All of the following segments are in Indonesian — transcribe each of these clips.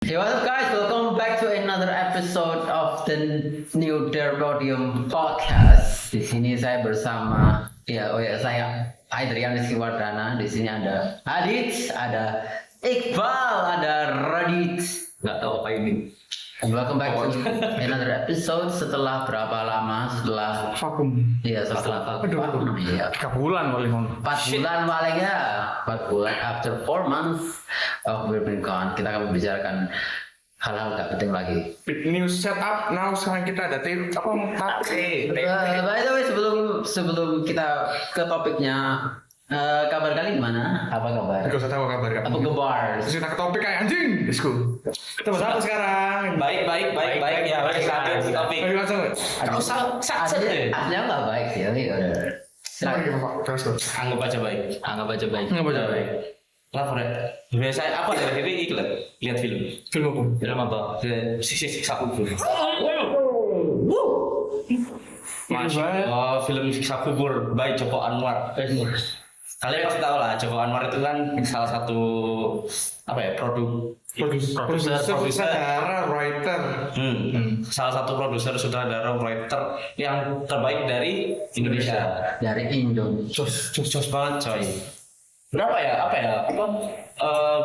Hey, what's up, guys? Welcome back to another episode of the New Podium Podcast. Di sini saya bersama saya Adrian Rizky Wardana. Di sini ada Adit, ada Iqbal, ada Radit. Nggak tahu apa ini. And welcome back to another episode setelah berapa lama? Setelah vakum. Iya, setelah vakum. Iya. 3 bulan paling. 4 bulan paling ya. 4 bulan after 4 months of we've been gone. Kita akan membicarakan hal-hal gak penting lagi. New setup. Now sekarang kita ada By the way, sebelum kita ke topiknya, kabar kalian gimana? Apa kabar? Gak usah tahu kabar. Apa kabar? Terus kita ke topik kayak anjing. Let's go. Kita bahas apa sekarang? Baik ya, baik lanjut topik. Ayo langsung. Gak usah sakit deh. Aslinya nggak baik sih, tapi udah. Silakan gimana Pak? Terus. Anggap aja baik. Nggak baca baik. Lapor ya. Biasa apa ya? Jadi ikut lihat film. Film apa? Film apa? Siksa kubur. Film siksa kubur by Joko Anwar. Kalian pasti tahu lah, Joko Anwar itu kan salah satu Produser, sutradara, writer. Salah satu produser sutradara writer yang terbaik dari Indonesia. Dari Indo. Jos banget coy. Berapa ya?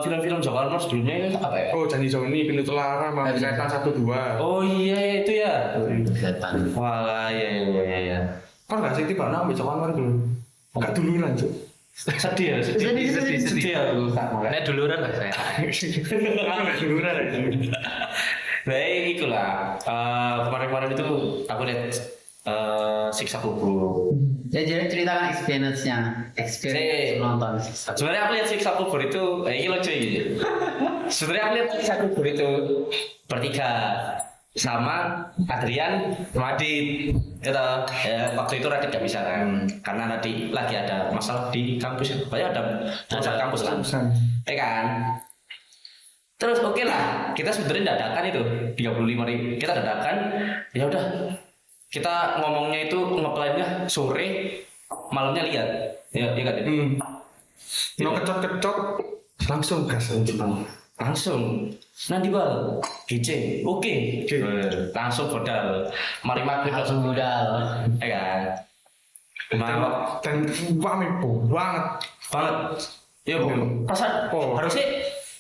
Film-film Joko Anwar sebelumnya itu apa ya? Oh, Janji Joni, Pintu Telara, Malam Setan 1-2. Oh iya itu ya. Setan. Walah ya. Kan nggak sih tiba ambil Joko Anwar dulu. Nggak duluran tuh. Sedih aku. Nek duluran lah saya. Nggak duluran. Baik itulah. Kemarin itu aku lihat siksa kubur. Jadi ceritakan experience nonton Siksa. Sebenarnya aku lihat siksa kubur itu, ini lucu gitu. Sebenarnya aku lihat siksa kubur itu bertiga sama Adrian, Radit. Gitu. Ya, waktu itu Radit gak bisa kan, karena tadi lagi ada masalah di kampus. Banyak ada masalah kampus kan, kan. Terus oke lah, kita sebenarnya dadakan itu 35.000. Kita dadakan, ya udah. Kita ngomongnya itu ngeplannya sore, malamnya lihat, ya kan? Mau kecot langsung gas Langsung nanti bal GC oke. Langsung modal mari maghrib Langsung modal. kan dan rame banget. ya perasaan harusnya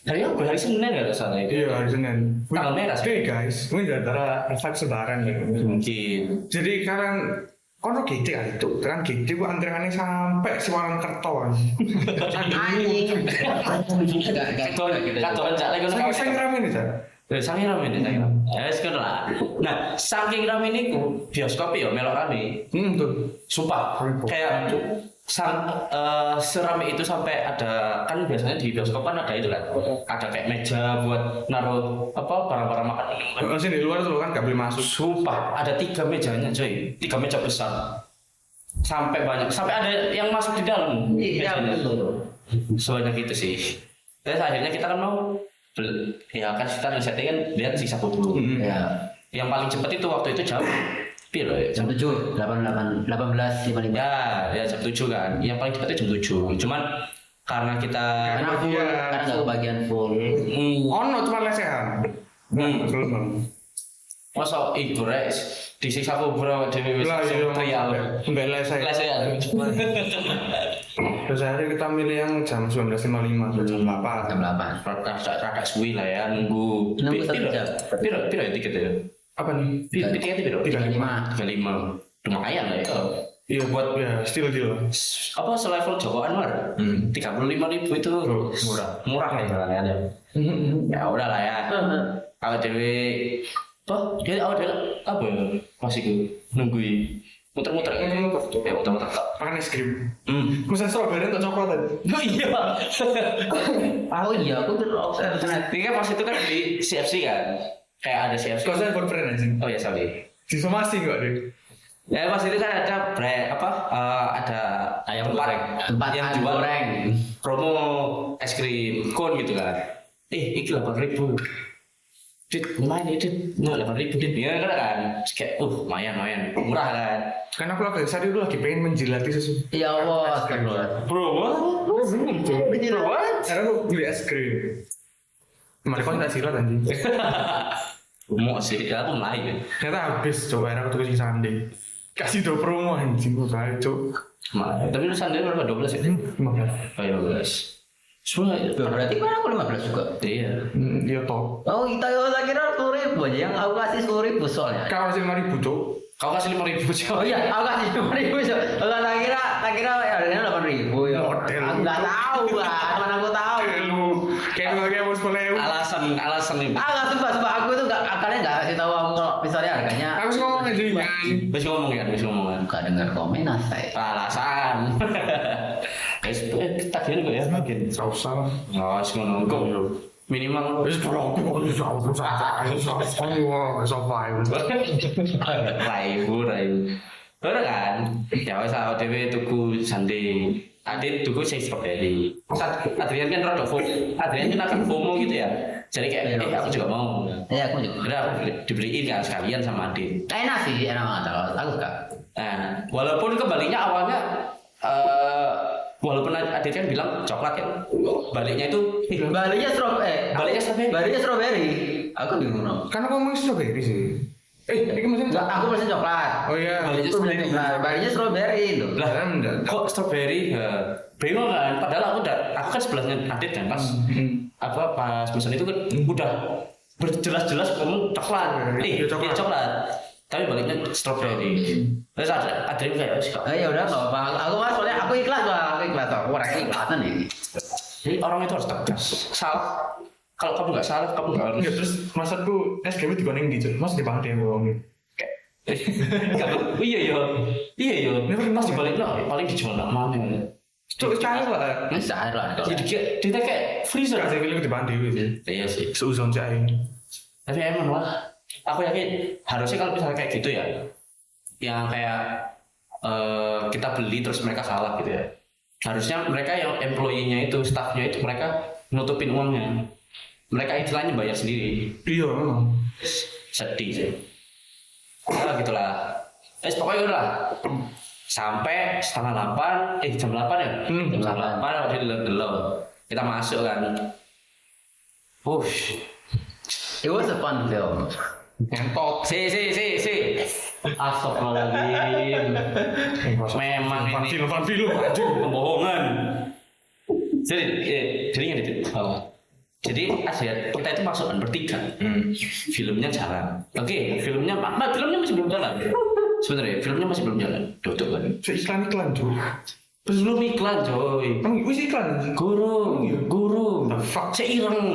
hari Senin nggak ada sana itu. Iya, hari Senin. Tanggal merah sih. Oke guys, ini gara-gara efek sebaran ya. Mungkin Jadi kalian kono GT kali itu, kan GT gua antriannya sampai Siwalan Kerto. Anjing. katoan cak lagi Saya rame nih, Cak. saking rame nih ya sekarang lah. Nah saking rame ini bioskop ya melok rame. Tuh. Sumpah kayak serame itu sampai ada kan biasanya di bioskop kan ada itu kan, ada kayak meja buat naruh barang-barang makan minuman. Masih di luar tuh kan nggak boleh masuk. Sumpah ada 3 mejanya coy, 3 meja besar sampai banyak, sampai ada yang masuk di dalam mejanya. Sebanyak itu sih. Terus akhirnya kita kan mau ya kan kita setting kan lihat siksa kubur. Ya. Yang paling cepat itu waktu itu jam Jam 7, 18.55. ya jam 7 kan. Yang paling cepat itu jam 7. Cuman karena kita Karena nggak kebagian full. Oh no, cuma lesehan. Masa itu res disiksa kubur dewe wis trial. Mbak lesehan. Terus akhirnya kita milih yang jam 19.55 jam 8. Jam 8. Rada suwi lah ya nunggu. Nunggu 1 jam. Piro ya tiket ya? Apa nih? Tiketnya piro? 35. 35. Lumayan lah ya. Iya buat ya still deal. Selevel Joko Anwar 35.000 itu murah lah ya. Ya udah lah ya. Kalau dewe dia awal apa ya masih nungguin muter-muter ya muter-muter Makan es krim. Masa strawberry atau coklat tadi? Oh iya. Oh iya, aku terus Ini kan pas itu kan di CFC kan, kayak ada CFC. Kau saya buat brand anjing. Oh ya sorry. Di Somasi enggak deh? Ya pas itu kan ada ada ayam tempat yang ayam jual goreng. promo es krim kon gitu kan. Iki 8.000. Dit, lumayan itu, 8.000 dit, ya kan? Kayak, lumayan, murah kan? Karena aku saat itu lagi pengen menjilati sesuatu. Ya Allah, Bro, what? Karena aku beli es krim. Mari kon tak silat anjing. Mau sih, ya aku mulai ya. Ternyata habis coba era aku tuh ke Sandi. Kasih do promo anjing kok bae cuk. Mulai. Tapi lu sandal berapa 12 ya? 15. Oh 12. Semua Berarti kan aku 15 juga. iya. Iya toh. Oh kita saya kira 10.000 aja, yang aku kasih 10.000 soalnya. Kau masih 5.000 cuk. Kau kasih 5.000 Oh coy. iya, aku kasih 5.000 so. Enggak tak kira ya harganya 8.000 ya. Model. Aku nggak tahu lah, mana aku tahu. Kayak lu kayak bos boleh. Alasan nih. Ah nggak sumpah aku itu nggak akalnya nggak kasih tahu aku kalau misalnya harganya. Aku sih ngomong anjing. Wis ngomong ya. Nggak dengar komen saya. Alasan. Tagihan gue ya makin. Enggak usah lah. Oh, wis ngono. Minimal Wis bro, aku bisa survive. Rayu. Bener kan? Ya wis awake dhewe tuku sande. Adit tuku sing strawberry. Adrian kan rada FOMO. Adrian kan akan FOMO gitu ya. Jadi kayak aku juga mau. Ya aku juga. Udah aku dibeliin kan sekalian sama Adit. Enak sih, enak banget. Aku suka. Nah, walaupun kebalinya awalnya walaupun Adit kan bilang coklat kan, baliknya itu Baliknya strawberry. Baliknya strawberry. Baliknya strawberry. Aku bingung. No. Kan aku ngomong strawberry sih. Ini mesin Enggak, aku pesen coklat. Oh iya. Baliknya Aku pesen strawberry. coklat. Baliknya strawberry itu. Lah, enggak. kok strawberry? Bingung kan? Padahal aku kan sebelahnya Adit kan pas pas pesan itu kan udah berjelas-jelas kamu coklat. Iya, coklat. Iya, coklat. Tapi baliknya strawberry. Terus ada yang kayak suka. Ya udah nggak apa. Aku mah soalnya aku ikhlas Bang. Aku ikhlas. Aku orang ikhlasan nih. Jadi orang itu harus tegas. Salah. Kalau kamu nggak salah, kamu nggak harus. Ya terus maksudku SGW dikoneng di Mas di banget ya ngomongin. Iya iya. Pas dibalik lah, paling dijual nak mana? Cuk cair lah. Ini sehari lah. Jadi dia kayak freezer. Kasih pilih di banget sih. Iya sih. Seuzon cair. Tapi emang lah, aku yakin harusnya kalau misalnya kayak gitu ya, yang kayak kita beli terus mereka salah gitu ya. Harusnya mereka yang employee-nya itu, staff-nya itu mereka nutupin uangnya. Mereka istilahnya bayar sendiri. Iya memang. Sedih sih. Ya gitulah. Pokoknya udah sampai setengah 8, jam 8 ya? Jam 8 waktu itu gelap. Kita masuk kan. It was a fun film. Ngentot. Si. Astagfirullahaladzim. Memang ini Film anjing. pembohongan. Jadi ingat itu. Jadi kita itu masuk kan bertiga. Filmnya jalan. Oke, filmnya masih belum jalan. Sebenarnya filmnya masih belum jalan. Duduk kan. Iklan cuy. Belum iklan coy. Emang wis iklan anjing. Guru. The fuck? Seireng.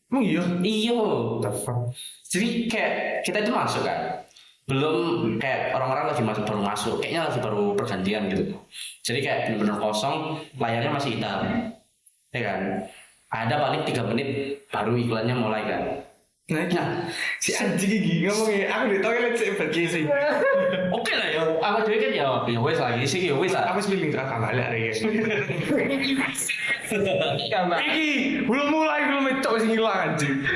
Emang iya. Iyo. The fuck? Jadi kayak kita itu masuk kan. Belum kayak orang-orang lagi baru masuk. Kayaknya lagi baru pergantian gitu. Jadi kayak benar-benar kosong. Layarnya masih hitam. Ya kan. Ada paling 3 menit baru iklannya mulai kan. Nah, si anjing gini ngomongnya, aku di toilet sih pergi sih. Oke lah ya. Aku juga kan ya wes lagi sih ya wes lah. Aku feeling akan balik hari ini. Iki belum mulai belum mencok sing hilang anjing.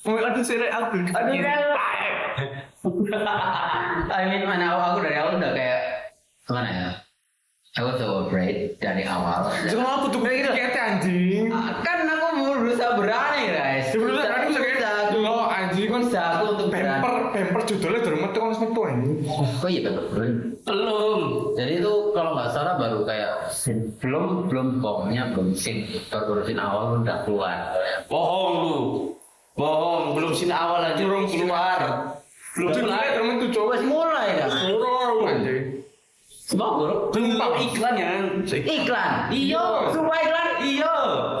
Mau ada seret aku. Aduh kan. I mean mana aku dari awal udah kayak gimana ya? Aku so afraid dari awal. Jangan apa tuh kayak anjing. Kan aku mau berusaha berani guys. Sebenarnya aku bisa kayak lo anjing kan Bisa aku untuk berani. pemper judulnya durung metu kan metu anjing. Oh iya betul. Belum. Jadi itu kalau nggak salah baru kayak belum bomnya belum baru scene awal udah keluar. Bohong lu. Bohong. Belum scene awal aja belum keluar. Belum mulai. Durung metu coba Wes mulai dah. anjing. Sebab Belum iklan ya. iklan. Iya, sumpah iklan. Iya.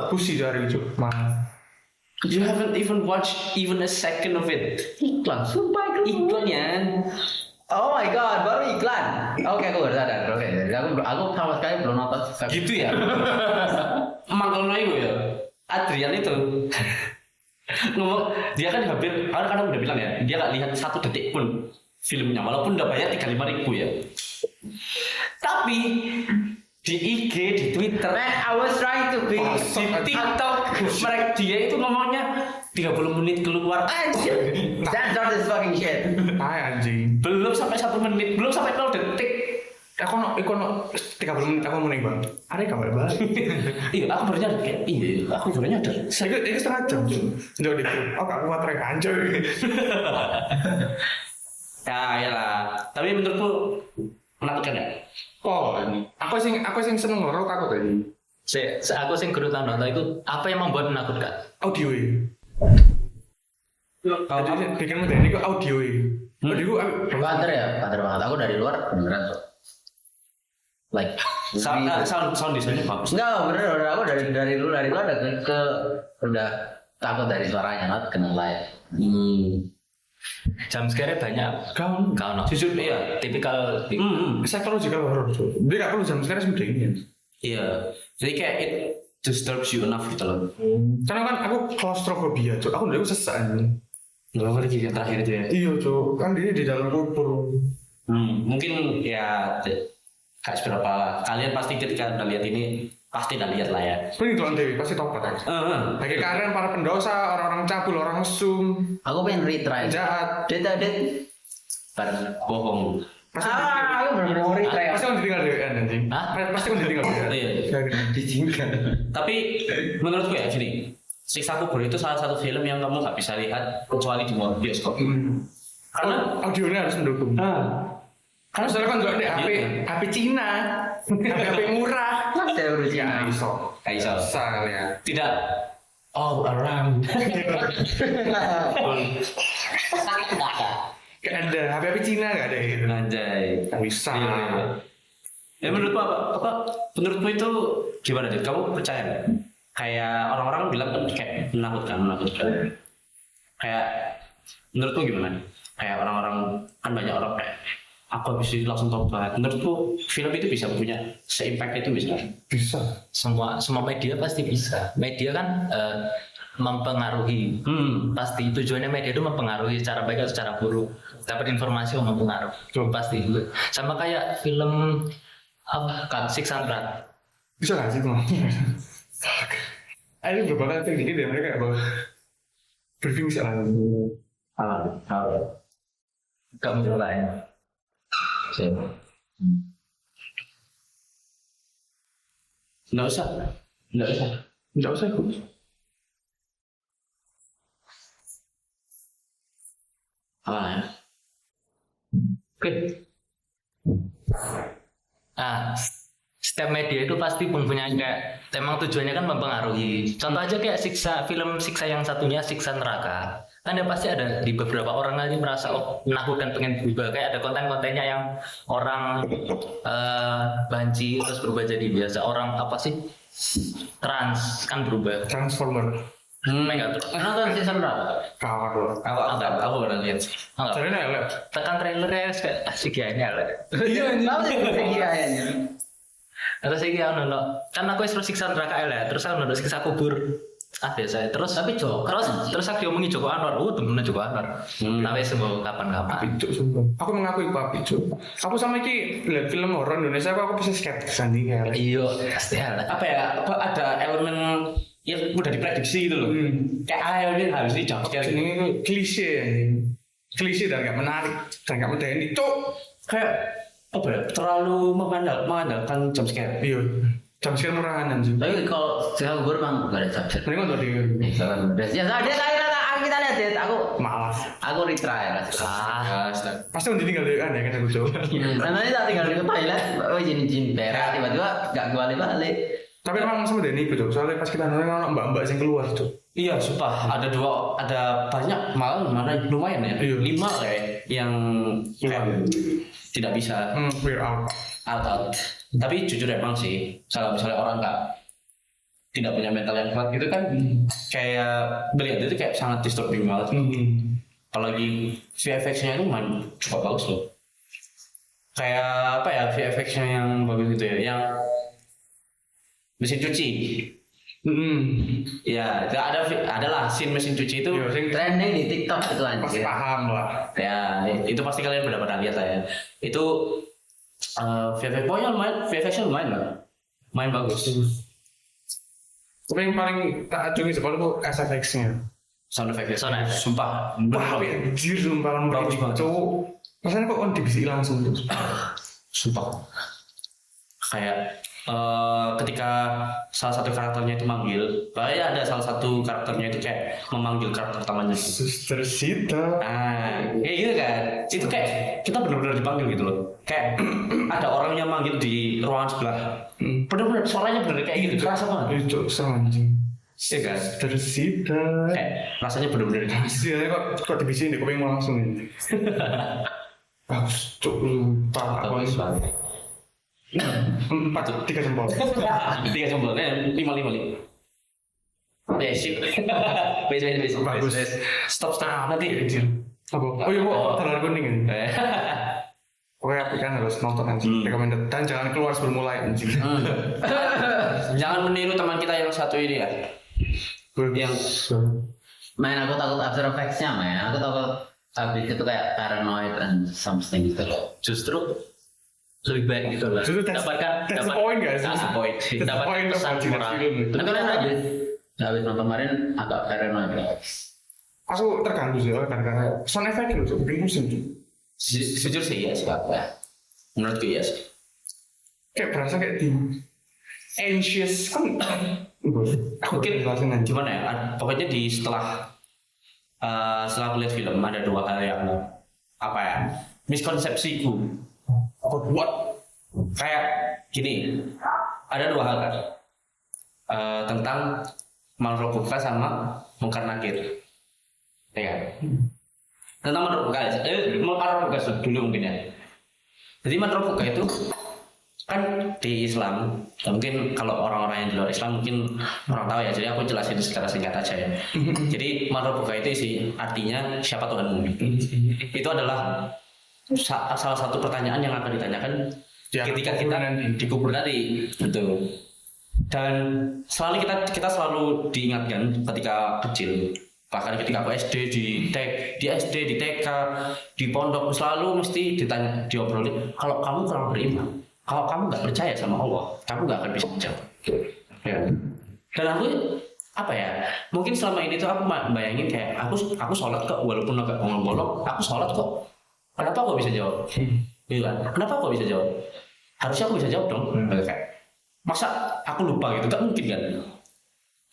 Pusi jari itu. Mana? You haven't even watched even a second of it. Iklan, sumpah iklan. Iklan ya. Oh my god, baru iklan. Oke, aku baru sadar. Oke, aku sama sekali belum nonton. Gitu ya. Emang kalau itu ya. Adrian itu ngomong dia kan hampir kadang udah bilang ya dia gak lihat 1 detik pun filmnya walaupun udah bayar 35.000 ya. Tapi di IG, di Twitter, Man, I was trying to be di TikTok, mereka dia itu ngomongnya 30 menit keluar aja. That's not this fucking shit. Hai anjing. Belum sampai 1 menit, belum sampai 0 detik. Aku no 30 menit aku meneng bang. Ada kabar balik. Iya, aku baru nyadar kayak aku baru nyadar. Ini setengah jam tuh. Jauh di grup. Oh gak kuat rek anjir. Ya, iyalah. Tapi menurutku menakutkan ya? Oh, aku sing seneng horor takut tadi. Aku sing kudu nonton itu apa yang membuat menakutkan? Audio jadi bikin medeni itu audio audio Banter ya, banter banget. Aku dari luar beneran tuh. Like Sound desainnya bagus. enggak bener aku dari luar udah takut dari suaranya, not kenal live. Jam scare banyak. Kau Jujur iya. Tipikal psychological horror tuh. Dia gak perlu jam sekarang semudah ini. Iya. Jadi kayak it disturbs you enough gitu loh. Karena kan aku claustrophobia tuh. Aku dari sesak nih. Nggak ngerti yang terakhir itu ya. Iya tuh. Kan dia di dalam kubur. Mungkin ya kayak seberapa kalian pasti ketika udah lihat ini pasti udah lihat lah ya. Ini tuan Dewi pasti tobat kan. Bagi kalian para pendosa, orang-orang cabul, orang mesum, Aku pengen retry. jahat. Dit. Bohong. Aku bener-bener mau retry. Pasti kan ditinggal Dewi kan anjing. Hah? Pasti kan ditinggal Dewi. Iya. Ditinggal. Tapi menurutku ya gini, Siksa Kubur itu salah satu film yang kamu nggak bisa lihat kecuali di bioskop. Karena Audionya harus mendukung. Karena soalnya kan juga ada HP Cina, HP murah. Saya udah Ya Cina. iso. Kaisa Kalian. tidak all around. Gak ada HP Cina gak ada gitu. Anjay. Bisa. Iya. Ya menurutmu apa? Menurutmu itu gimana Dit? Kamu percaya nggak? Kayak orang-orang bilang kan kayak menakutkan. Kayak menurutmu gimana? Kayak orang-orang kan banyak orang kayak aku habis itu langsung tobat. Menurutku film itu bisa punya se-impact itu bisa. Bisa. semua media pasti bisa. Media kan mempengaruhi. Pasti tujuannya media itu mempengaruhi secara baik atau secara buruk. Dapat informasi yang mempengaruhi. Pasti. Sama kayak film apa? Siksa Neraka. Bisa gak sih tuh? Ini berapa kali dikit ya mereka apa? Briefing sih lah. Gak mulai. Nggak usah. Nggak usah ikut. Apa ya? Oke. Setiap media itu pasti mempunyai kayak emang tujuannya kan mempengaruhi. Contoh aja kayak film siksa yang satunya Siksa Neraka. Kan ya pasti ada di beberapa orang nanti merasa menakutkan pengen berubah, kayak ada konten-kontennya yang orang banci terus berubah jadi biasa, orang apa sih trans kan berubah. Transformer. Megatron. Nonton season berapa? Kawan loh. Aku pernah lihat sih. Jadi nih lah. Tekan trailernya kayak asik ya ini lah. Tahu sih kira ya. Terus iki ono kan aku terus Siksa Neraka ya, terus aku nonton Siksa Kubur. Biasa. Terus Tapi Joko terus aku ngomongi Joko Anwar. Temennya Joko Anwar. Tapi semua kapan-kapan. Picuk sumpah. Aku mengakui Pak Picuk. Aku sama iki lihat film horor Indonesia aku bisa skeptis sandi ya. Iya, pasti ada. Apa ya? Ada elemen yang mudah diprediksi gitu loh. Kayak ini harus dijawab. Ini klise ya. Klise dan gak menarik dan gak medeni. Cuk. Kayak apa ya? Terlalu mengandalkan jump scare. Iya. Jam sekian murahan anjing. Tapi kalau saya kubur bang gak ada capsir. Ini kan tadi Ya dia kita lihat Dit. malas. Aku retry lah. Pasti udah tinggal di kan ya kan aku coba. Nanti tak tinggal di toilet, izin berak tiba-tiba gak balik. Tapi emang sama Denny itu soalnya pas kita nonton orang mbak-mbak yang keluar tuh. Iya, sumpah. Ada banyak malah mana lumayan ya. Iya. 5 kayak yang kayak tidak bisa We're out. out. Tapi jujur emang sih, kalau misalnya orang tidak punya mental yang kuat gitu kan, kayak melihat itu kayak sangat disturbing banget. Apalagi VFX-nya itu cukup bagus loh. Kayak apa ya VFX-nya yang bagus gitu ya, yang mesin cuci. Ya, itu adalah scene mesin cuci itu. Iya, sing Trending di TikTok itu pasti anjir. paham lah. Ya, itu pasti kalian udah pernah lihat lah ya. Itu VFX-nya lumayan lah. Main bagus. Tapi yang paling tak acungi sekolah itu SFX-nya. Sound effect-nya. Sound effect. Sumpah. Wah, anjir sumpah Bagus banget. cowok. Rasanya kok on dibisi langsung tuh. sumpah kayak ketika salah satu karakternya itu manggil, kayak ada salah satu karakternya itu kayak memanggil karakter utamanya. Suster Sita. Kayak gitu kan, itu kayak kita benar-benar dipanggil gitu loh. Kayak ada orang yang manggil di ruangan sebelah. Benar-benar suaranya benar kayak gitu, kerasa banget. Itu anjing. Iya kan? Suster Sita. Kayak rasanya benar-benar gitu. Iya, kok dibisikin deh, kuping mau langsung ini. Bagus, cuk, lupa. Bagus banget. 3 jempol. 3 jempol, 5. Basic. Bagus. Stop nanti. Apa? Oh iya, kok telur kuning ini. Pokoknya apik kan harus nonton anjing. Recommended. Dan jangan keluar sebelum mulai anjing. Jangan meniru teman kita yang satu ini ya. Yang Main aku takut after effects-nya, main. Aku takut habis itu kayak paranoid and something gitu loh. Justru lebih baik gitu lah. Justru that's the point guys. That's the point. That's the Dapat point of pesan watching that moral. film. Tapi kan habis nonton kemarin agak paranoid. Aku terganggu sih karena sound effect itu tuh bikin pusing tuh. jujur sih iya sih apa? Menurutku iya sih. Kayak berasa kayak di anxious kan. Mungkin gimana ya? Pokoknya di setelah aku lihat film ada 2 hal yang apa ya? Miskonsepsiku. What? Kayak gini, ada 2 hal kan tentang Manrobuka sama Mungkar Nakir, ya kan? Tentang Manrobuka dulu mungkin ya. Jadi Manrobuka itu kan di Islam, mungkin kalau orang-orang yang di luar Islam mungkin orang tahu ya. Jadi aku jelasin secara singkat aja ya. Jadi Manrobuka itu artinya siapa Tuhanmu. Itu adalah salah satu pertanyaan yang akan ditanyakan ketika kita dikubur nanti, gitu. Dan selalu kita selalu diingatkan ketika kecil, bahkan ketika aku SD di SD di TK di pondok selalu mesti ditanya, diobrolin, kalau kamu kurang beriman, kalau kamu nggak percaya sama Allah, kamu nggak akan bisa menjawab. Ya. Dan aku apa ya? Mungkin selama ini tuh aku bayangin kayak aku sholat kok, walaupun agak bolong, aku sholat kok. Kenapa kok bisa jawab? Bilang, kenapa kok bisa jawab? Harusnya aku bisa jawab dong. Kayak, masa aku lupa gitu? Gak mungkin kan?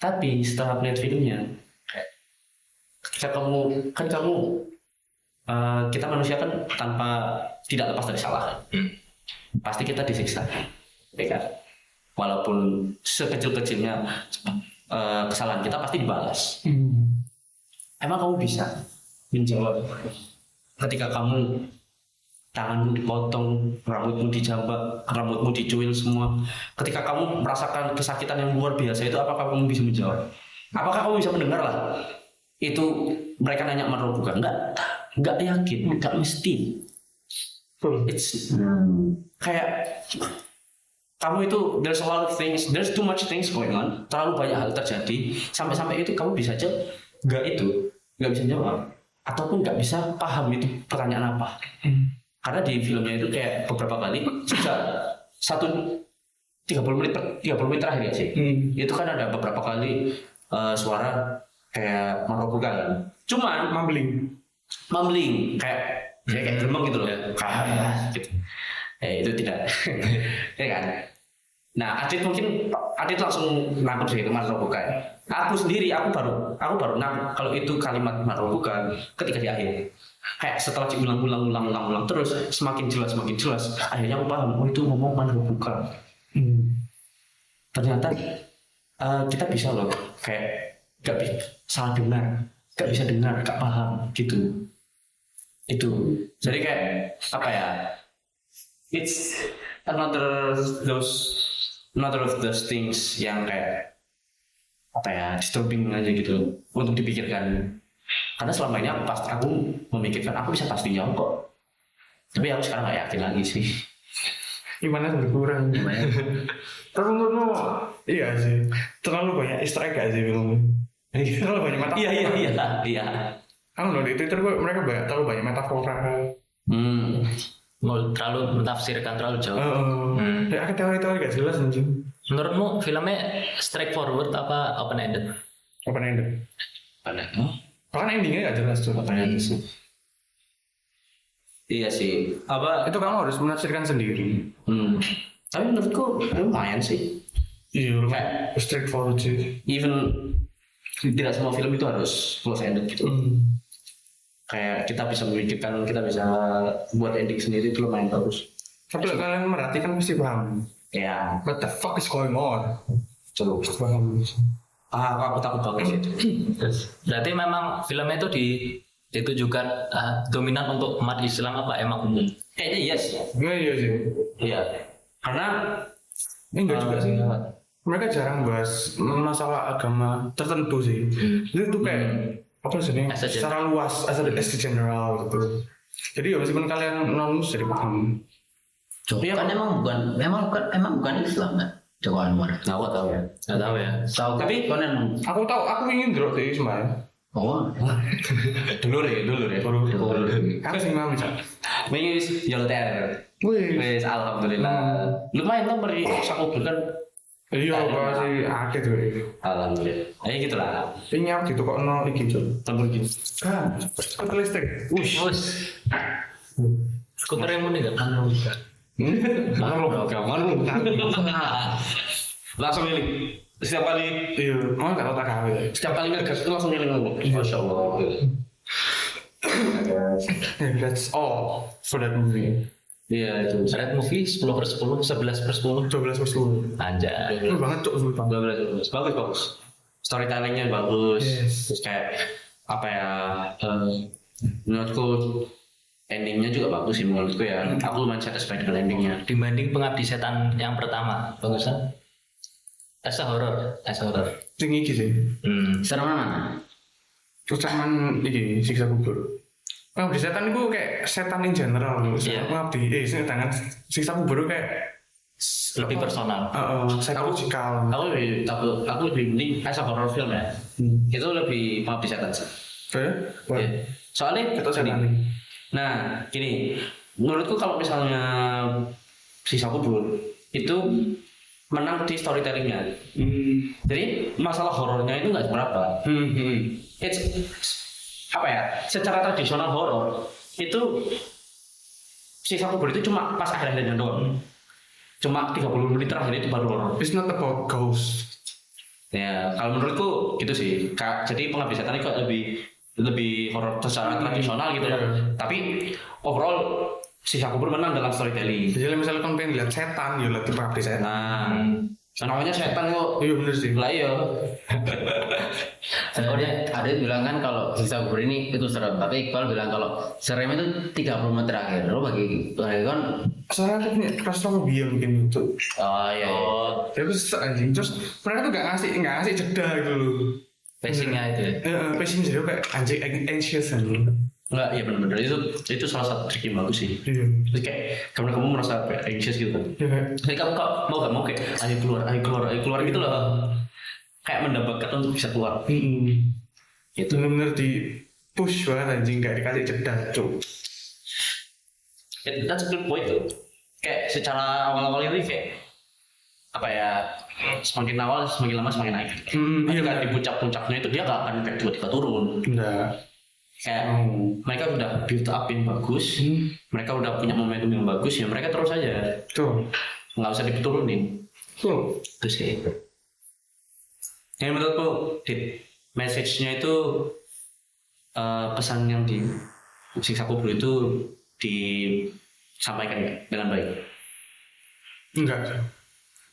Tapi setelah melihat filmnya, ketika kita manusia kan tidak lepas dari salah. Pasti kita disiksa, ya kan? Walaupun sekecil-kecilnya kesalahan kita pasti dibalas. Emang kamu bisa menjawab? Ketika kamu tanganmu dipotong, rambutmu dijambak, rambutmu dicuil semua, ketika kamu merasakan kesakitan yang luar biasa itu, apakah kamu bisa menjawab? Apakah kamu bisa mendengar lah? Itu mereka nanya Manrobuka, enggak yakin, enggak mesti. It's kayak kamu itu there's a lot of things, there's too much things going on, terlalu banyak hal terjadi, sampai itu kamu bisa aja nggak bisa jawab. Ataupun nggak bisa paham itu pertanyaan apa. Karena di filmnya itu kayak beberapa kali sejak 30 menit terakhir ya sih. Itu kan ada beberapa kali suara kayak Manrobuka kan. Cuman mumbling kayak gemeng gitu loh. Kayak gitu. Itu tidak. Ya kan. Nah, Adit langsung nangkep sih itu Manrobuka. Aku baru nangkep kalau itu kalimat Manrobuka ketika di akhir. Kayak setelah diulang terus semakin jelas. Akhirnya aku paham, oh itu ngomong Manrobuka. Ternyata kita bisa loh kayak salah dengar, gak bisa dengar, gak paham gitu. Itu. Jadi kayak apa ya? It's another of those things yang kayak apa ya, disturbing aja gitu untuk dipikirkan. Karena selama ini aku memikirkan aku bisa pasti jawab kok, tapi aku sekarang nggak yakin lagi sih. Imannya berkurang. Tapi menurutmu iya sih, terlalu banyak easter egg aja film. Terlalu banyak metafor. Iya. Aku loh di Twitter mereka terlalu banyak metafora. Mau terlalu mentafsirkan terlalu jauh. Ada teori-teori gak jelas anjing. Menurutmu filmnya straightforward apa open ended? Open ended. Bahkan endingnya gak jelas tuh. Open ended sih. Iya sih. Apa? Itu kamu harus menafsirkan sendiri. Tapi menurutku lumayan sih. Iya, kayak straightforward sih. Even tidak semua film itu harus close ended gitu. Kayak kita bisa memikirkan, kita bisa buat ending sendiri itu lumayan bagus. Tapi kalau kalian merhatikan pasti paham. Ya, What the fuck is going on? coba. Pasti paham. Aku takut banget sih itu. Berarti memang filmnya itu ditujukan dominan untuk umat Islam apa emang umum? Kayaknya iya sih. Nah, iya sih. Iya. Karena Enggak juga sih. Mereka jarang bahas masalah agama tertentu sih. Itu tuh kayak apa sih nih? As a Secara luas, as a general gitu. Jadi ya meskipun kalian non muslim paham. Iya kan emang bukan Islam kan? Joko Anwar. aku tahu ya. Nggak tahu ya. Tahu Tapi kan emang. Aku tahu, aku ingin drop deh Ismail. Oh, dulu ya. Kan sih mami cak. Wis Yolter. Wih. Wis alhamdulillah. Lumayan kan beri saku kan. Iya, pasti akeh tuh. Alhamdulillah. Ya gitulah. Ini gitu kok nol iki tuh. Tambah gini. Kan, skuter listrik. Us. Skuter yang mana nggak? Langsung milih. Setiap kali Iya, mau nggak tak kawin. setiap kali ngegas itu langsung milih ngomong. Masya Allah. That's all for that movie. Iya itu. Red movie 10/10, 11/10. 12/10. Anjay. Itu banget cok sumpah. Bagus. Storytellingnya bagus. Yes. Terus kayak apa ya? Menurutku endingnya juga bagus sih menurutku ya. Aku lumayan satisfied dengan endingnya. Dibanding Pengabdi Setan yang pertama, bagusan? Asa horor. Tinggi gitu sih. serem mana? Kecaman iki siksa kubur. Di setan itu kayak setan in general. Iya. Pengabdi, tangan siksa kubur itu kayak Lebih personal. psychological. Aku lebih mending as a horror film ya. Itu lebih Pengabdi Setan sih. Iya. Soalnya Ketok gini. setan. Nah, gini, menurutku kalau misalnya Siksa Kubur itu menang di storytellingnya. Jadi masalah horornya itu nggak seberapa. It's apa ya? Secara tradisional horor itu Siksa Kubur itu cuma pas akhir-akhirnya doang. Cuma 30 menit terakhir itu baru horor. It's not about ghost. Ya, kalau menurutku gitu sih. Jadi Pengabdi Setan itu lebih horor secara tradisional gitu ya. Tapi overall Siksa Kubur menang dalam storytelling. Jadi misalnya kamu pengen lihat setan, ya lihat Pengabdi Setan. Nah, namanya setan kok. Iya bener sih. Lah iya. Ada yang bilang kan kalau Siksa Kubur ini itu serem, tapi Iqbal bilang kalau serem itu 30 menit terakhir. Lo bagi kan Soalnya aku punya claustrophobia mungkin itu. Oh iya. Ya terus anjing, terus mereka tuh nggak ngasih jeda gitu loh. Pacingnya itu ya. Pacing jadi kayak anjing anxious anjing. Enggak, iya benar-benar itu salah satu trik yang bagus sih. Iya. Terus kayak kamu merasa kayak anxious gitu kan. Iya. Jadi kamu kok mau gak mau kayak ayo keluar gitu loh. Kayak mendapatkan untuk bisa keluar. Itu bener-bener di push banget anjing, nggak dikasih jeda cuy. That's a good point tuh. Kayak secara awal-awal ini kayak apa ya, semakin awal semakin lama semakin naik. Ketika di puncak-puncaknya itu dia gak akan kayak tiba-tiba turun. Enggak. Kayak mereka udah build up yang bagus, mereka udah punya momentum yang bagus ya mereka terus aja. Tuh. Nggak usah diturunin. Tuh. Terus kayak itu. Yang menurutku message-nya itu pesan yang di Siksa Kubur itu disampaikan dengan baik. Enggak.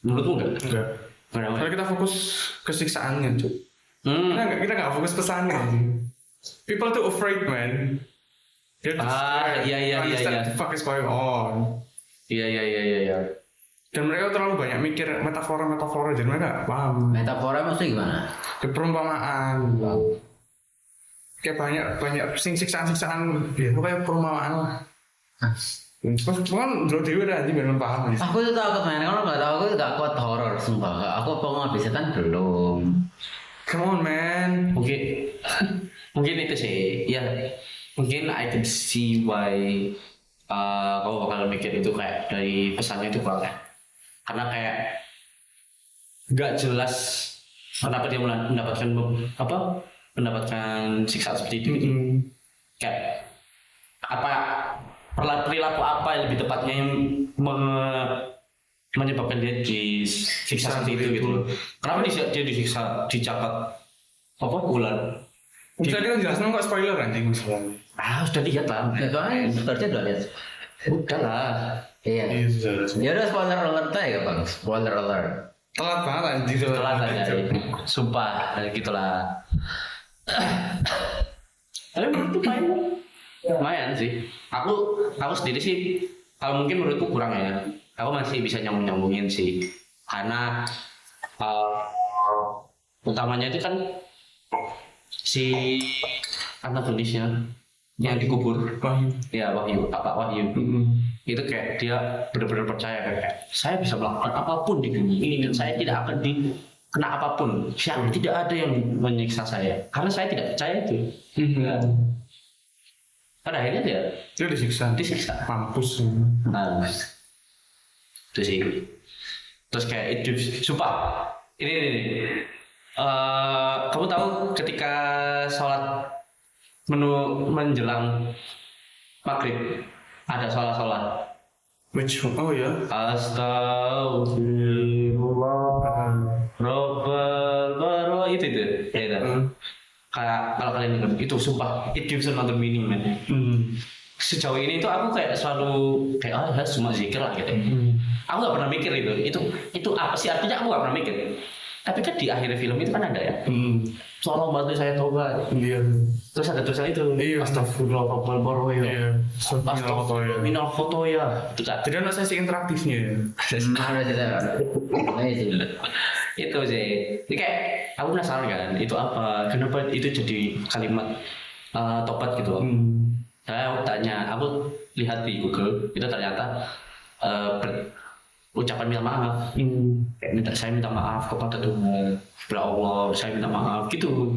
Menurutku enggak? Kalau kita fokus ke siksaannya cuy. Kita nggak fokus pesannya anjing. People too afraid man. Iya. What the fuck is going on? Iya. Dan mereka terlalu banyak mikir metafora jadi mereka nggak paham. metafora maksudnya gimana? Perumpamaan. Kayak banyak siksaan ya itu kayak perumpamaan lah. Kan dulu dewi udah anjing biar paham. Aku tuh takut main, kalau nggak tahu aku nggak kuat horor sumpah. Aku Pengabdi Setan belum. Come on man. Mungkin itu sih ya, mungkin I can see why kamu bakal mikir itu kayak dari pesannya itu kurang ya, karena kayak nggak jelas kenapa dia mendapatkan siksa seperti itu gitu. Kayak apa perilaku apa yang lebih tepatnya yang menyebabkan dia disiksa seperti itu gitu loh. Kenapa dia disiksa, dicatat apa ular? Tadi kan jelasnya kok spoiler anjing misalnya. Sudah lihat lah. Ya soalnya sebenarnya udah lihat. Udah lah. Iya. Iya sudah. Ya udah spoiler alert aja ya bang. Spoiler alert. Telat banget anjing. Telat aja. Sumpah, gitulah. Tapi menurutku lumayan sih. Aku sendiri sih, kalau mungkin menurutku kurang ya. Aku masih bisa nyambungin sih. Karena utamanya itu kan si antagonisnya yang dikubur. Wahyu. Ya Wahyu. Itu kayak dia benar-benar percaya kayak saya bisa melakukan apapun di dunia ini dan saya tidak akan kena apapun. Tidak ada yang menyiksa saya karena saya tidak percaya itu. Pada akhirnya Dia disiksa. Mampus. Nah, itu sih. Terus kayak itu sumpah. Ini. Kamu tahu ketika sholat menjelang maghrib ada sholat. Which one? Oh ya. Astagfirullah. Robbal itu. Ya, kayak kalau kalian dengar itu sumpah it gives another meaning man. Sejauh ini itu aku kayak selalu kayak cuma zikir lah gitu. Aku nggak pernah mikir itu apa sih artinya, aku nggak pernah mikir. Tapi kan di akhir film itu kan ada ya. Tolong bantu saya tobat. Iya. Terus ada tulisan itu. Iya. Astagfirullah Robbal Baroya. Iya. Astagfirullah minal khotoya. Itu kan. Jadi ada sesi interaktifnya ya. Ada tidak? Itu sih. Jadi kayak aku penasaran kan, itu apa? Kenapa itu jadi kalimat tobat gitu? Saya tanya, aku lihat di Google itu ternyata ucapan minta maaf. Kayak saya minta maaf kepada Tuhan, kepada Allah, saya minta maaf gitu.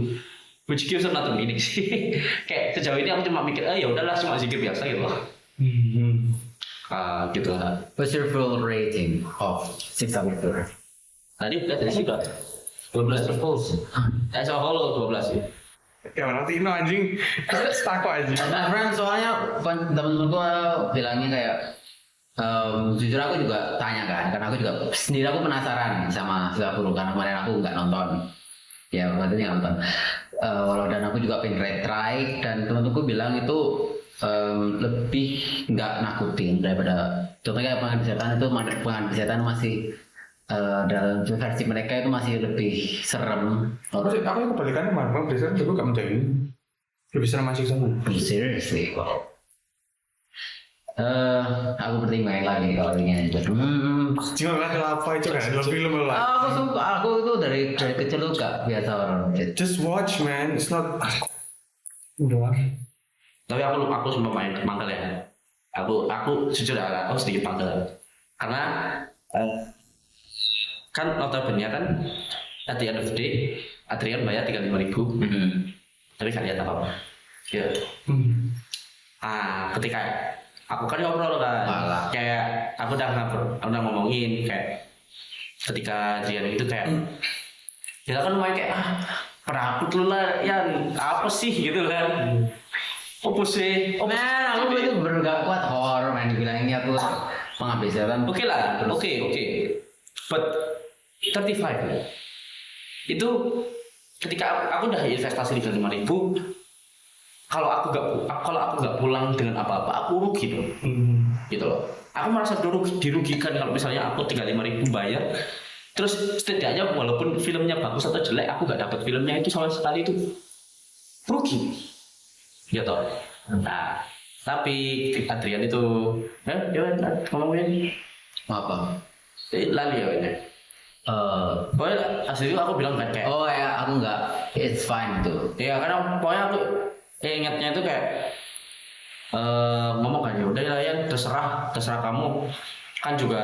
Which gives another meaning sih. Kayak sejauh ini aku cuma mikir, ya udahlah cuma zikir biasa gitu loh. Gitu lah. What's your full rating of Six Hour? Tadi udah sih 12 full. Saya Holo 12 sih. Ya mana Tino anjing. Stuck kok anjing. Nah, friend, soalnya temen-temen gua bilangnya kayak jujur aku juga tanya kan, karena aku juga sendiri aku penasaran sama 30 karena kemarin aku nggak nonton. Ya berarti nggak nonton. Walau dan aku juga pengen try dan temen-temenku bilang itu lebih nggak nakutin daripada contohnya pengabdi setan itu pengabdi setan masih dalam versi mereka itu masih lebih serem. Aku kebalikannya Marvel biasanya juga gak menjadi lebih serem masih sama. Seriously, wow. Aku pertimbangin lagi kalau ini aja. Cuma kan apa itu kan dalam film lah. Aku suka, aku itu dari kecil tuh gak biasa horor. Just watch man, it's not. Udah. Tapi aku sempat main mangkel ya. Aku jujur ya, aku sedikit mangkel karena kan notabene kan at the end of the day Adrian bayar 35.000 tapi gak lihat apa-apa ya. Ketika aku kan ngobrol kan kayak aku udah ngomongin kayak ketika Adrian itu kayak dia kan lumayan kayak penakut lu lah Yan, apa sih gitu kan. Apa sih? Man, aku itu bener gak kuat horor main dibilang ini aku pengabdi setan. Oke lah, oke. But 35 ya. Itu ketika aku udah investasi 35.000, kalau aku nggak pulang dengan apa-apa, aku rugi dong. Gitu loh. Aku merasa dirugikan kalau misalnya aku 35.000 bayar, terus setidaknya walaupun filmnya bagus atau jelek, aku nggak dapat filmnya itu sama sekali, itu rugi. Gitu. Nah, tapi Adrian itu, ngomongnya Apa? lali ya ini. Pokoknya asli itu aku bilang kan kayak Oh ya, aku nggak. It's fine tuh. ya karena pokoknya aku ingatnya itu kayak ngomong kan ya udah lah ya terserah kamu kan juga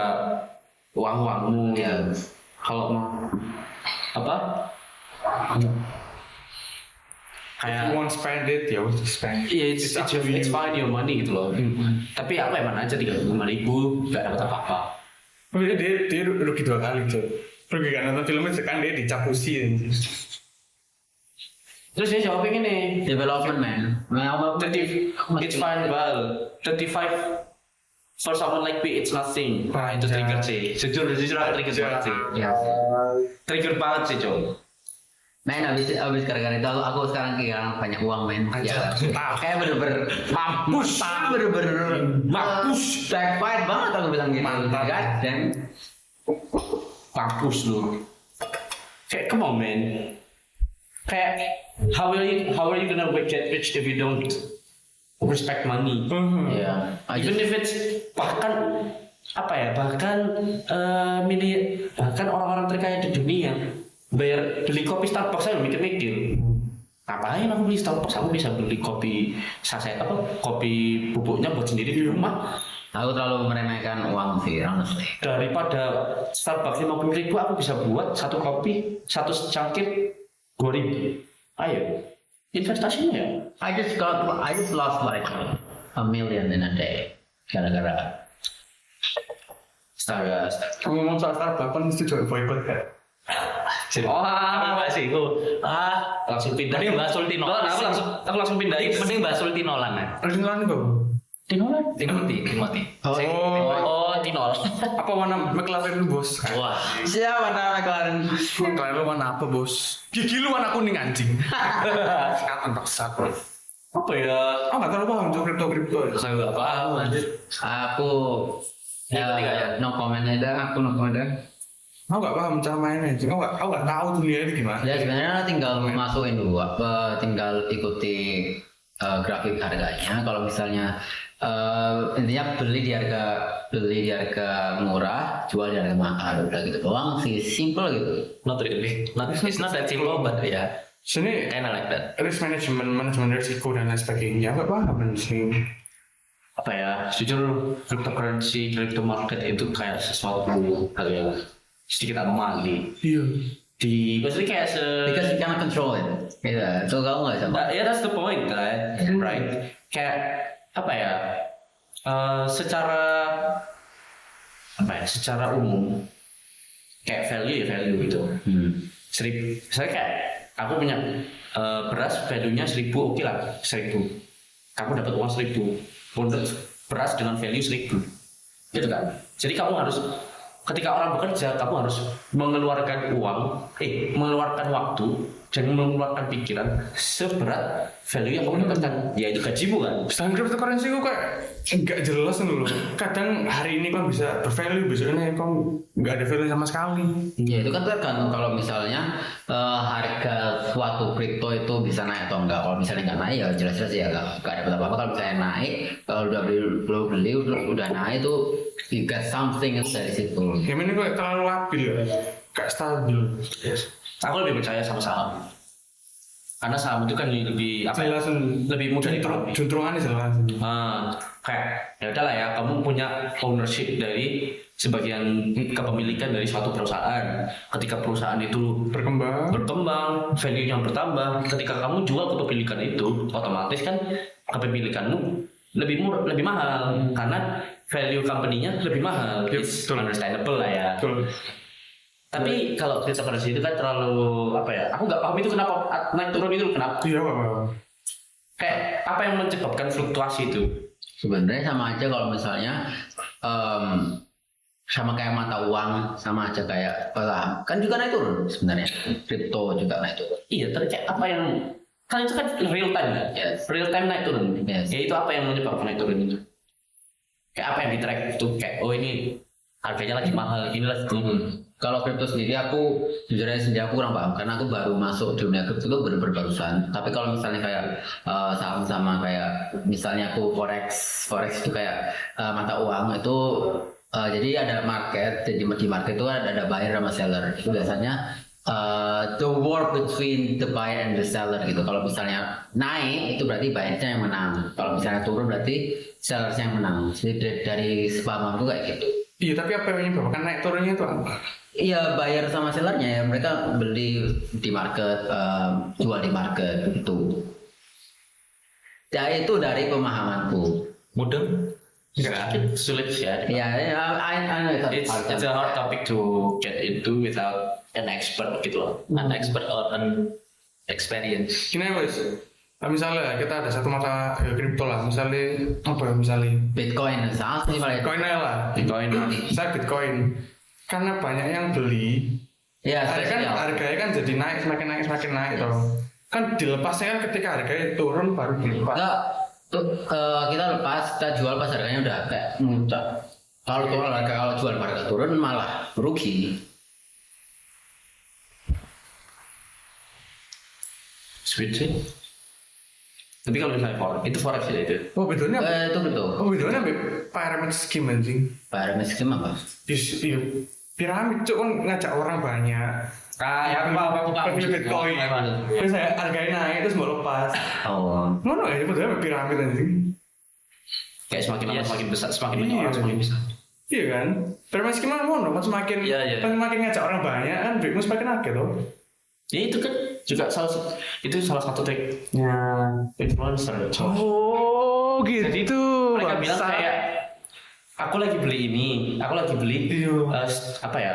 uangmu Ya. kalau mau apa kayak You want spend it, ya udah spend. iya it's fine your money gitu loh. Tapi aku emang aja 35.000 nggak dapat apa-apa. Oh iya, dia rugi 2 kali tuh. Rugi kan nonton filmnya sekarang dia dicapusi anjing. Terus dia jawab ini, Development man. Mau 30, it's fine, well, 35 for someone like me it's nothing. Wah itu trigger sih. Jujur aku trigger banget sih. Ya. Trigger banget sih Cok. Men abis gara-gara itu aku sekarang kehilangan banyak uang men. Ya. Kayak bener-bener mampus. Backfired banget aku bilang gitu. Mantap. Kan? Dan Mampus lu. Kayak come on man. Kayak how are you gonna get rich if you don't respect money? ya. Even if it's bahkan bahkan orang-orang terkaya di dunia bayar beli kopi Starbucks saya mikir-mikir ngapain aku beli Starbucks, aku bisa beli kopi saset kopi bubuknya buat sendiri di rumah. Aku terlalu meremehkan uang sih, honestly. Daripada Starbucks 50.000 aku bisa buat satu kopi, satu cangkir 2.000. Ayo, investasinya ya. I just lost like $1 million in a day gara-gara Starbucks. Ngomong soal Starbucks kan mesti coba boykot kan. Enggak sih, langsung pindah. Mending bahas Sulti Nolan. Aku langsung pindah. Mending bahas Sulti Nolan ya. Original kok. Timothy. Oh, Tinol. apa warna McLaren lu bos? Wah. Siapa nama McLaren? McLaren lu warna apa bos? Gigi lu warna kuning anjing. Sekarang bangsat. Apa ya? Oh nggak terlalu paham soal kripto. Saya nggak paham anjir. Aku no comment aja. Aku no comment aja. Aku nggak paham cara mainnya. Aku nggak tahu dunia ini gimana. Ya sebenarnya tinggal masukin dulu tinggal ikuti grafik harganya. Kalau misalnya intinya beli di harga murah, jual di harga mahal, udah gitu doang sih, simple gitu. Not really. It's not that simple, but yeah, Sini kinda like that. risk manajemen risiko dan lain sebagainya. Nggak paham sih. Apa ya? Jujur cryptocurrency, crypto market itu kayak sesuatu hal yang sedikit anomali. Iya. Maksudnya kayak Because you cannot control it. Gitu. So kamu nggak sama. ya that's the point, right? Right? Kayak apa ya? Secara umum kayak value gitu. Saya kayak aku punya beras value-nya 1.000, oke lah 1.000. Kamu dapat uang 1.000 untuk beras dengan value 1.000, gitu kan? Jadi kamu harus ketika orang bekerja, kamu harus mengeluarkan mengeluarkan waktu dan mengeluarkan pikiran seberat value yang kamu dapatkan, yaitu gajimu kan. Sedangkan cryptocurrency kok kayak nggak jelas dulu. Kadang hari ini kan bisa bervalue, besoknya kan nggak ada value sama sekali. Ya itu kan tergantung kalau misalnya harga suatu kripto itu bisa naik atau enggak. Kalau misalnya nggak naik ya jelas-jelas ya nggak dapat apa-apa. Kalau misalnya naik, kalau beli udah naik itu you get something itu dari situ. Game ini kok terlalu labil ya, kayak stabil. Yes. Aku lebih percaya sama saham. Karena saham itu kan lebih lebih mudah dipahami. Juntrungannya jelas. Kayak ya udahlah ya, kamu punya ownership dari sebagian kepemilikan dari suatu perusahaan. Ketika perusahaan itu Berkembang, value-nya bertambah. Ketika kamu jual kepemilikan itu, otomatis kan kepemilikanmu lebih mahal karena value company-nya lebih mahal. Yep, It's betul. understandable lah ya. betul. Tapi kalau cryptocurrency itu kan terlalu aku nggak paham itu kenapa naik turun itu kenapa? Iya pak. Kayak apa yang menyebabkan fluktuasi itu? Sebenarnya sama aja kalau misalnya sama kayak mata uang, sama aja kayak saham. Kan juga naik turun sebenarnya. Kripto juga naik turun. Iya, tapi kayak apa yang kan itu kan real time kan? Yes. Real time naik turun. Yes. Ya itu apa yang menyebabkan naik turun itu? Kayak apa yang di track itu kayak ini harganya lagi mahal, inilah Kalau kripto sendiri aku jujur aja sendiri aku kurang paham karena aku baru masuk di dunia kripto itu bener-bener barusan. Tapi kalau misalnya kayak saham sama kayak misalnya aku forex itu kayak mata uang itu jadi ada market, jadi di market itu ada buyer sama seller. Itu biasanya the war between the buyer and the seller gitu. Kalau misalnya naik itu berarti buyernya yang menang. Kalau misalnya turun berarti sellernya yang menang. Jadi dari sepahamanku kayak gitu. Iya tapi apa yang menyebabkan naik turunnya itu apa? Iya, buyer sama sellernya ya, mereka beli di market, jual di market gitu. Ya itu dari pemahamanku. Mudah. Enggak, sulit ya. Ya, I know It's a hard topic to get into without an expert gitu loh. An expert or an experience. Gini wes. Nah, misalnya kita ada satu mata kripto lah, misalnya apa ya misalnya Bitcoin sangat sih paling. Bitcoin aja lah. Bitcoin. Saya Bitcoin karena banyak yang beli, Ya, harganya kan jadi naik semakin naik toh. Kan dilepasnya kan ketika harganya turun baru dilepas. Enggak, kita lepas, kita jual pas harganya udah kayak muncak. Kalau jual harga turun malah rugi. Sweet sih. Tapi kalau misalnya forex, itu forex ya itu. Oh bedanya Itu betul. bedanya pyramid scheme anjing. Pyramid scheme apa? Iya, piramid cuk kan ngajak orang banyak. Ya apa Beli Bitcoin. Terus harganya naik terus mau lepas. Oh. Ngono ya bedanya piramid anjing. Kayak semakin lama semakin besar, semakin banyak Iya. orang semakin besar. Iya kan? Pyramid scheme kan ngono kan semakin Iya. kan semakin ngajak orang banyak kan duitmu semakin akeh toh. Ya itu kan juga salah satu triknya influencer. Oh Jadi mereka bilang kayak aku lagi beli ini, aku lagi beli Iya. apa ya?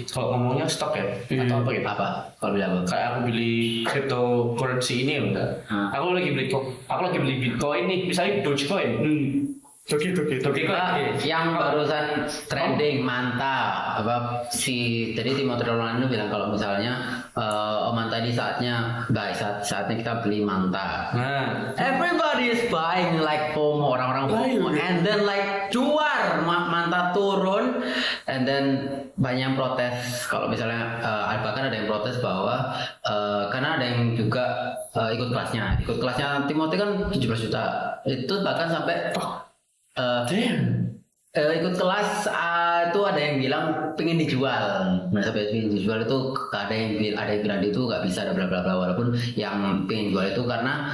Kalau ngomongnya stok ya atau apa gitu? Apa? Kalau bilang apa? Kayak aku beli cryptocurrency ini ya enggak? Aku lagi beli Bitcoin nih, misalnya Dogecoin. Toki. Yang barusan trending mantap apa jadi Timothy Rolando bilang kalau misalnya manta ini saatnya guys saatnya kita beli manta. Nah, Everybody is buying like FOMO, orang-orang FOMO, and then like juar manta turun, and then banyak yang protes kalau misalnya bahkan ada yang protes bahwa karena ada yang juga ikut kelasnya Timothy kan 17 juta itu bahkan sampai ikut kelas itu ada yang bilang pengen dijual. Nah sampai pengen dijual itu ada yang bilang itu nggak bisa ada bla bla bla walaupun yang pengen jual itu karena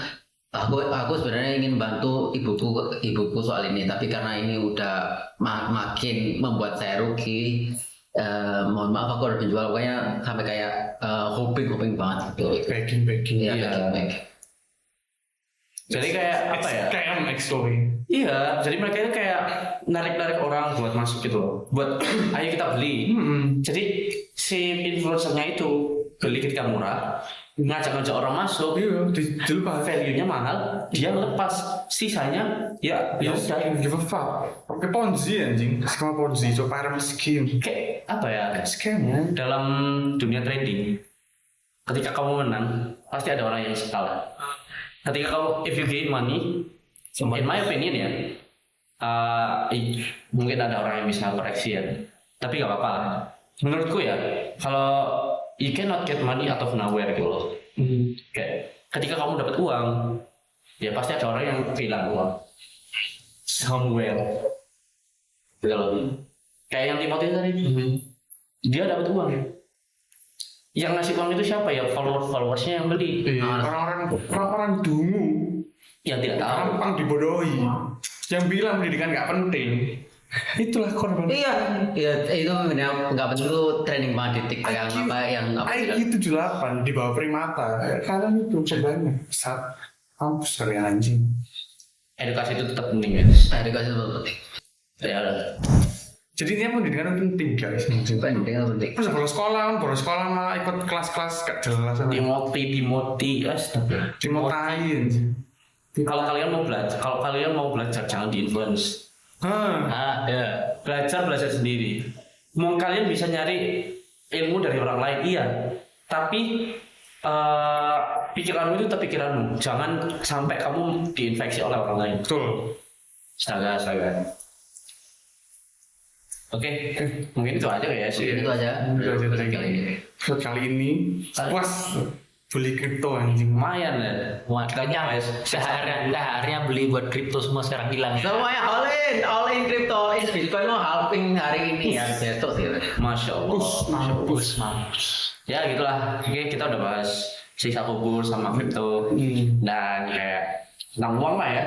aku sebenarnya ingin bantu ibuku soal ini tapi karena ini udah makin membuat saya rugi. Mohon maaf aku harus menjual pokoknya sampai kayak hoping banget gitu. Backing. Iya, Iya. back. jadi kayak apa ya? Kayak MX story. Iya, jadi mereka itu kayak narik orang buat masuk gitu loh. Buat ayo kita beli. Jadi si influencernya itu beli ketika murah, ngajak orang masuk. Iya, dilepas. Value-nya mahal, dia melepas sisanya ya udah. Give a fuck. Pakai Ponzi anjing. Skema Ponzi, coba pyramid scheme. Kayak apa ya? Scam ya. Dalam dunia trading, ketika kamu menang, pasti ada orang yang kalah. Ketika kamu if you gain money, in my opinion ya, mungkin ada orang yang bisa koreksi ya, tapi gak apa-apa lah. Menurutku ya, kalau you cannot get money out of nowhere gitu loh. Kayak ketika kamu dapat uang, ya pasti ada orang yang kehilangan uang somewhere. Gitu loh. Kayak yang Timothy tadi, dia dapat uang ya. Yang ngasih uang itu siapa ya? Followersnya yang beli. Orang-orang dungu Yang tidak tahu. gampang dibodohi. Yang bilang pendidikan nggak penting. Itulah korban. Iya, itu benar nggak penting itu trending banget di TikTok yang IQ 78 di bawah primata. Kalian itu sebenarnya saat kampus dari anjing. Edukasi itu tetap penting ya. edukasi itu penting. Ya, Jadi ini pendidikan itu penting guys. Penting itu penting. Terus bolos sekolah malah ikut kelas-kelas gak jelas. Timothy, astaga. Timotain. Kalau kalian mau belajar jangan di-influence. Ya. Belajar sendiri. Mau kalian bisa nyari ilmu dari orang lain, iya. Tapi pikiranmu itu tetap pikiranmu. Jangan sampai kamu diinfeksi oleh orang lain. Betul. Astaga. Oke, mungkin itu aja ya sih. Itu aja. Episode kali ini puas beli kripto anjing. Lumayan ya. Wah, kayaknya THR-nya beli buat kripto semua sekarang hilang. Semuanya all in crypto, all in Bitcoin mau halving hari ini ya besok sih. Masya Allah. Mampus. Ya gitulah. Oke, kita udah bahas siksa kubur sama kripto dan kayak tentang uang lah ya.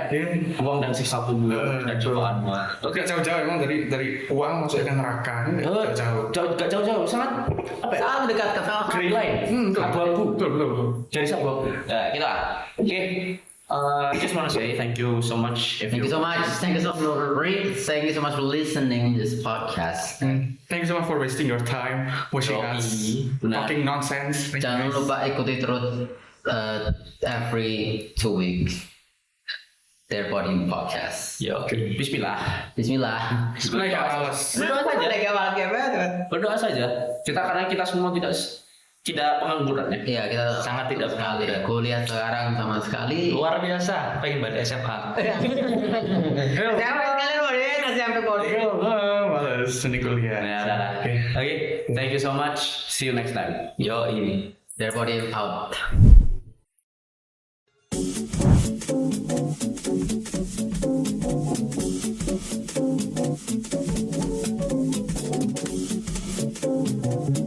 Uang dan siksa kubur dan cobaan. Oke, jauh-jauh emang dari uang masuk ke neraka. Gak jauh-jauh, sangat apa ya? Sangat dekat ke sana. Grey line, abu-abu. Betul. Jadi abu-abu. Ya, kita. Oke. I just want to say thank you so much. Thank you so much. Thank you so much for listening to this podcast. Thank you so much for wasting your time watching us Benar. talking nonsense. Jangan lupa ikuti terus every 2 weeks. Their Podium Podcast. Yo. Bismillah. Bismillah. Sebenarnya gak males. Berdoa saja. Lagi awal gimana? Berdoa saja. Karena kita semua tidak pengangguran ya. Iya, kita Sangat tidak sekali. pengangguran. Kuliah sekarang sama sekali. Luar biasa, pengen balik SMA. Siapa kalian mau deh kasih sampai podium? Males ini kuliah. Ya, udah. Oke, thank you so much. See you next time. Yo ini. Their Podium out.